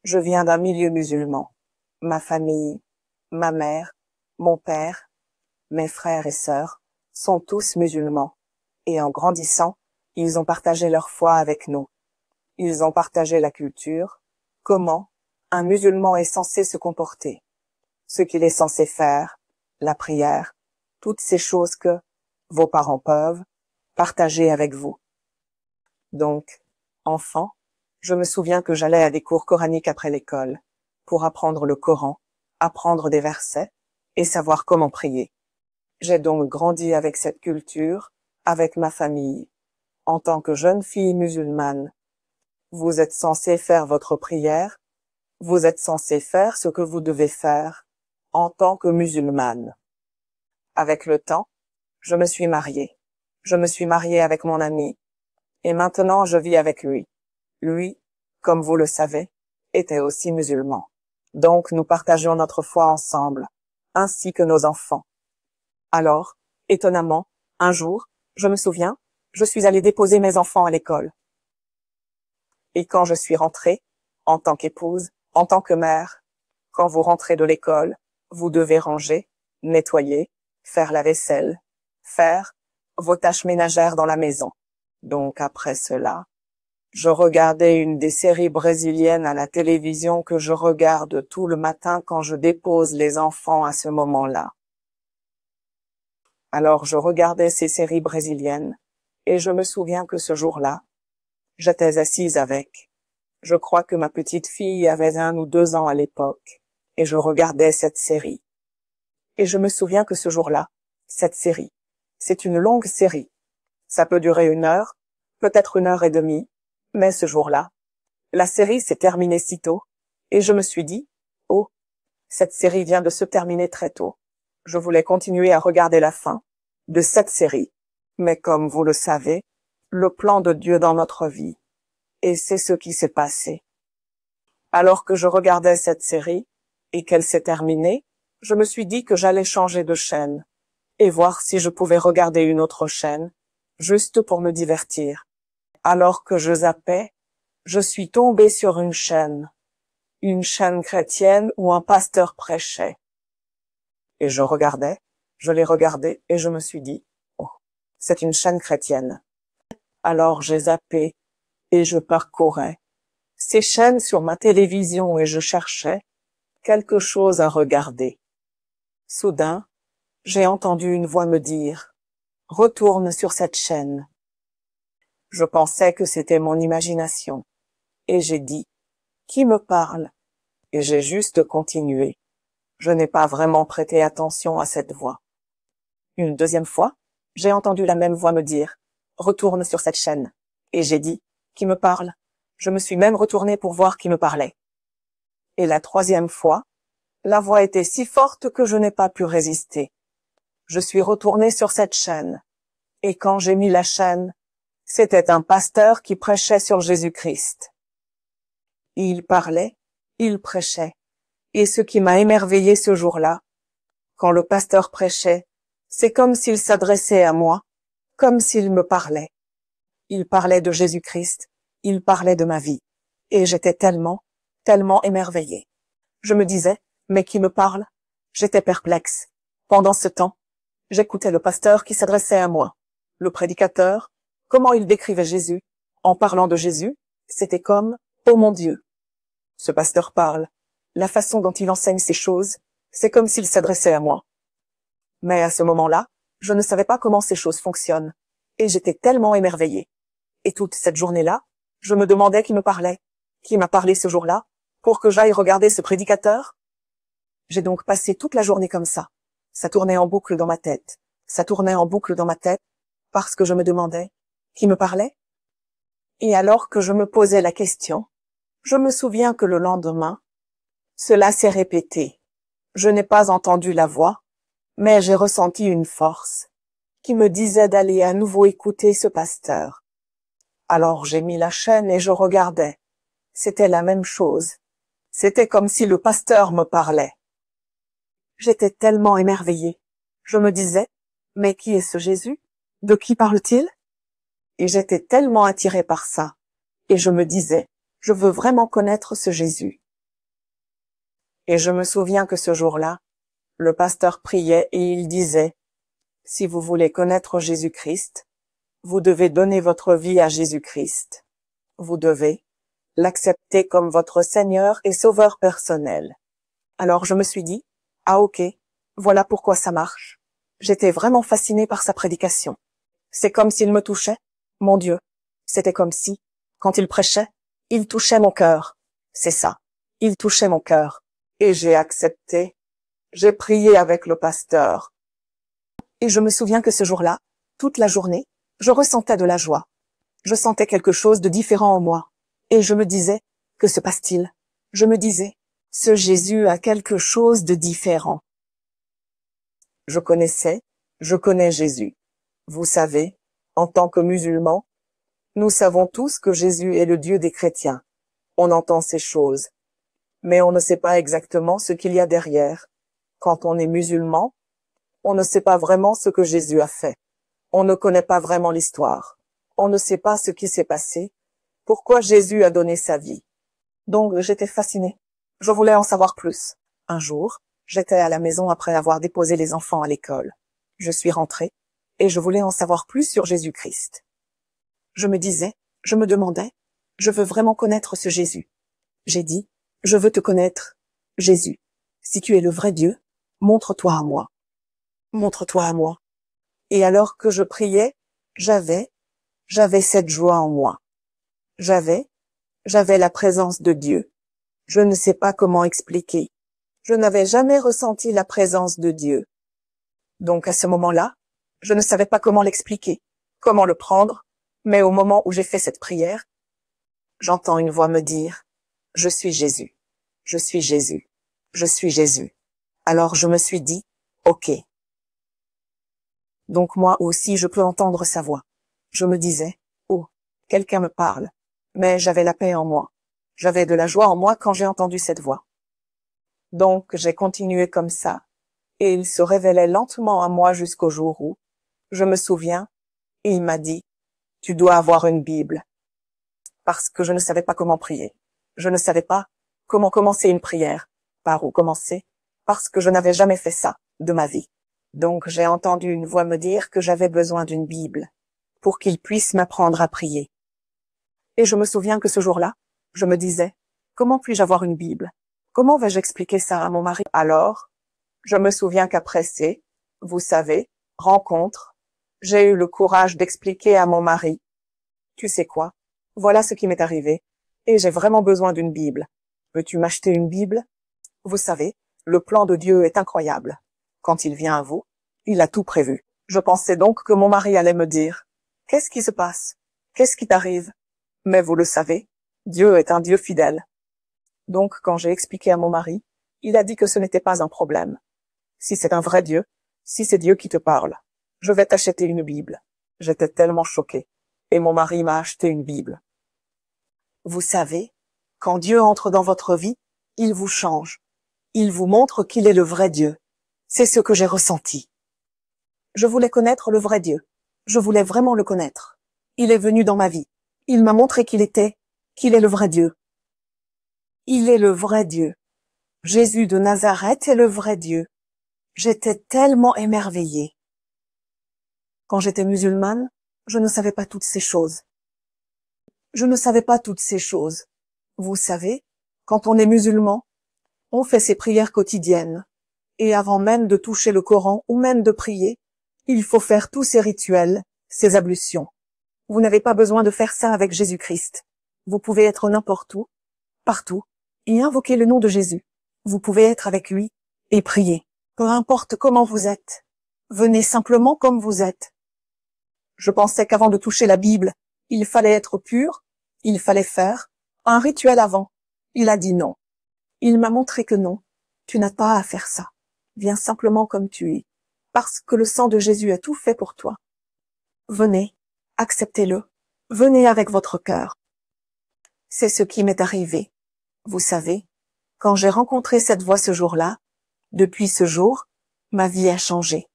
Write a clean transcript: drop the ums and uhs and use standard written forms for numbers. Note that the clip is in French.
Je viens d'un milieu musulman. Ma famille, ma mère, mon père, mes frères et sœurs sont tous musulmans. Et en grandissant, ils ont partagé leur foi avec nous. Ils ont partagé la culture, comment un musulman est censé se comporter, ce qu'il est censé faire, la prière, toutes ces choses que vos parents peuvent partager avec vous. Donc, enfant, je me souviens que j'allais à des cours coraniques après l'école, pour apprendre le Coran, apprendre des versets, et savoir comment prier. J'ai donc grandi avec cette culture, avec ma famille. En tant que jeune fille musulmane, vous êtes censé faire votre prière, vous êtes censé faire ce que vous devez faire, en tant que musulmane. Avec le temps, je me suis mariée. Je me suis mariée avec mon ami. Et maintenant je vis avec lui. Lui, comme vous le savez, était aussi musulman. Donc nous partageons notre foi ensemble, ainsi que nos enfants. Alors, étonnamment, un jour, je me souviens, je suis allée déposer mes enfants à l'école. Et quand je suis rentrée, en tant qu'épouse, en tant que mère, quand vous rentrez de l'école, vous devez ranger, nettoyer, faire la vaisselle, faire vos tâches ménagères dans la maison. Donc après cela, je regardais une des séries brésiliennes à la télévision que je regarde tout le matin quand je dépose les enfants à ce moment-là. Alors je regardais ces séries brésiliennes, et je me souviens que ce jour-là, j'étais assise avec. Je crois que ma petite fille avait 1 ou 2 ans à l'époque, et je regardais cette série. Et je me souviens que ce jour-là, cette série, c'est une longue série. Ça peut durer 1 heure, peut-être 1 heure et demie, mais ce jour-là, la série s'est terminée si tôt, et je me suis dit, oh, cette série vient de se terminer très tôt. Je voulais continuer à regarder la fin de cette série. Mais comme vous le savez, le plan de Dieu dans notre vie. Et c'est ce qui s'est passé. Alors que je regardais cette série, et qu'elle s'est terminée, je me suis dit que j'allais changer de chaîne, et voir si je pouvais regarder une autre chaîne, juste pour me divertir. Alors que je zappais, je suis tombée sur une chaîne chrétienne où un pasteur prêchait. Et je l'ai regardé et je me suis dit, oh, c'est une chaîne chrétienne. Alors j'ai zappé et je parcourais ces chaînes sur ma télévision et je cherchais quelque chose à regarder. Soudain, j'ai entendu une voix me dire, retourne sur cette chaîne. Je pensais que c'était mon imagination et j'ai dit, qui me parle? Et j'ai juste continué. Je n'ai pas vraiment prêté attention à cette voix. Une deuxième fois, j'ai entendu la même voix me dire « Retourne sur cette chaîne ». Et j'ai dit « Qui me parle ?» Je me suis même retournée pour voir qui me parlait. Et la troisième fois, la voix était si forte que je n'ai pas pu résister. Je suis retournée sur cette chaîne. Et quand j'ai mis la chaîne, c'était un pasteur qui prêchait sur Jésus-Christ. Il parlait, il prêchait. Et ce qui m'a émerveillée ce jour-là, quand le pasteur prêchait, c'est comme s'il s'adressait à moi, comme s'il me parlait. Il parlait de Jésus-Christ, il parlait de ma vie. Et j'étais tellement émerveillée. Je me disais, mais qui me parle? J'étais perplexe. Pendant ce temps, j'écoutais le pasteur qui s'adressait à moi. Le prédicateur, comment il décrivait Jésus. En parlant de Jésus, c'était comme, oh mon Dieu. Ce pasteur parle. La façon dont il enseigne ces choses, c'est comme s'il s'adressait à moi. Mais à ce moment-là, je ne savais pas comment ces choses fonctionnent, et j'étais tellement émerveillée. Et toute cette journée-là, je me demandais qui me parlait, qui m'a parlé ce jour-là, pour que j'aille regarder ce prédicateur. J'ai donc passé toute la journée comme ça. Ça tournait en boucle dans ma tête. Ça tournait en boucle dans ma tête, parce que je me demandais qui me parlait. Et alors que je me posais la question, je me souviens que le lendemain, cela s'est répété. Je n'ai pas entendu la voix, mais j'ai ressenti une force qui me disait d'aller à nouveau écouter ce pasteur. Alors j'ai mis la chaîne et je regardais. C'était la même chose. C'était comme si le pasteur me parlait. J'étais tellement émerveillée. Je me disais, mais qui est ce Jésus? De qui parle-t-il? Et j'étais tellement attirée par ça. Et je me disais, je veux vraiment connaître ce Jésus. Et je me souviens que ce jour-là, le pasteur priait et il disait, « Si vous voulez connaître Jésus-Christ, vous devez donner votre vie à Jésus-Christ. Vous devez l'accepter comme votre Seigneur et Sauveur personnel. » Alors je me suis dit, « Ah ok, voilà pourquoi ça marche. » J'étais vraiment fascinée par sa prédication. C'est comme s'il me touchait. Mon Dieu, c'était comme si, quand il prêchait, il touchait mon cœur. C'est ça, il touchait mon cœur. Et j'ai accepté. J'ai prié avec le pasteur. Et je me souviens que ce jour-là, toute la journée, je ressentais de la joie. Je sentais quelque chose de différent en moi. Et je me disais, que se passe-t-il? Je me disais, ce Jésus a quelque chose de différent. Je connais Jésus. Vous savez, en tant que musulmans, nous savons tous que Jésus est le Dieu des chrétiens. On entend ces choses, mais on ne sait pas exactement ce qu'il y a derrière. Quand on est musulman, on ne sait pas vraiment ce que Jésus a fait. On ne connaît pas vraiment l'histoire. On ne sait pas ce qui s'est passé, pourquoi Jésus a donné sa vie. Donc j'étais fascinée. Je voulais en savoir plus. Un jour, j'étais à la maison après avoir déposé les enfants à l'école. Je suis rentrée, et je voulais en savoir plus sur Jésus-Christ. Je me demandais, je veux vraiment connaître ce Jésus. J'ai dit, je veux te connaître, Jésus. Si tu es le vrai Dieu, montre-toi à moi. Montre-toi à moi. Et alors que je priais, j'avais cette joie en moi. J'avais la présence de Dieu. Je ne sais pas comment expliquer. Je n'avais jamais ressenti la présence de Dieu. Donc à ce moment-là, je ne savais pas comment l'expliquer, comment le prendre, mais au moment où j'ai fait cette prière, j'entends une voix me dire, « Je suis Jésus, je suis Jésus, je suis Jésus. » Alors je me suis dit, « Ok. » Donc moi aussi je peux entendre sa voix. Je me disais, « Oh, quelqu'un me parle. » Mais j'avais la paix en moi. J'avais de la joie en moi quand j'ai entendu cette voix. Donc j'ai continué comme ça, et il se révélait lentement à moi jusqu'au jour où, je me souviens, il m'a dit, « Tu dois avoir une Bible. » Parce que je ne savais pas comment prier. Je ne savais pas comment commencer une prière. Par où commencer? Parce que je n'avais jamais fait ça de ma vie. Donc j'ai entendu une voix me dire que j'avais besoin d'une Bible pour qu'il puisse m'apprendre à prier. Et je me souviens que ce jour-là, je me disais, comment puis-je avoir une Bible? Comment vais-je expliquer ça à mon mari? Alors, je me souviens qu'après vous savez, rencontre, j'ai eu le courage d'expliquer à mon mari, tu sais quoi? Voilà ce qui m'est arrivé, et j'ai vraiment besoin d'une Bible. Veux-tu m'acheter une Bible? Vous savez, le plan de Dieu est incroyable. Quand il vient à vous, il a tout prévu. Je pensais donc que mon mari allait me dire, « Qu'est-ce qui se passe? Qu'est-ce qui t'arrive? » Mais vous le savez, Dieu est un Dieu fidèle. Donc quand j'ai expliqué à mon mari, il a dit que ce n'était pas un problème. Si c'est un vrai Dieu, si c'est Dieu qui te parle, je vais t'acheter une Bible. J'étais tellement choquée. Et mon mari m'a acheté une Bible. Vous savez, quand Dieu entre dans votre vie, il vous change. Il vous montre qu'il est le vrai Dieu. C'est ce que j'ai ressenti. Je voulais connaître le vrai Dieu. Je voulais vraiment le connaître. Il est venu dans ma vie. Il m'a montré qu'il est le vrai Dieu. Il est le vrai Dieu. Jésus de Nazareth est le vrai Dieu. J'étais tellement émerveillée. Quand j'étais musulmane, je ne savais pas toutes ces choses. Je ne savais pas toutes ces choses. Vous savez, quand on est musulman, on fait ses prières quotidiennes. Et avant même de toucher le Coran ou même de prier, il faut faire tous ces rituels, ces ablutions. Vous n'avez pas besoin de faire ça avec Jésus-Christ. Vous pouvez être n'importe où, partout, et invoquer le nom de Jésus. Vous pouvez être avec lui et prier. Peu importe comment vous êtes. Venez simplement comme vous êtes. Je pensais qu'avant de toucher la Bible, il fallait être pur, il fallait faire un rituel avant. Il a dit non. Il m'a montré que non, tu n'as pas à faire ça. Viens simplement comme tu es, parce que le sang de Jésus a tout fait pour toi. Venez, acceptez-le, venez avec votre cœur. C'est ce qui m'est arrivé. Vous savez, quand j'ai rencontré cette voix ce jour-là, depuis ce jour, ma vie a changé.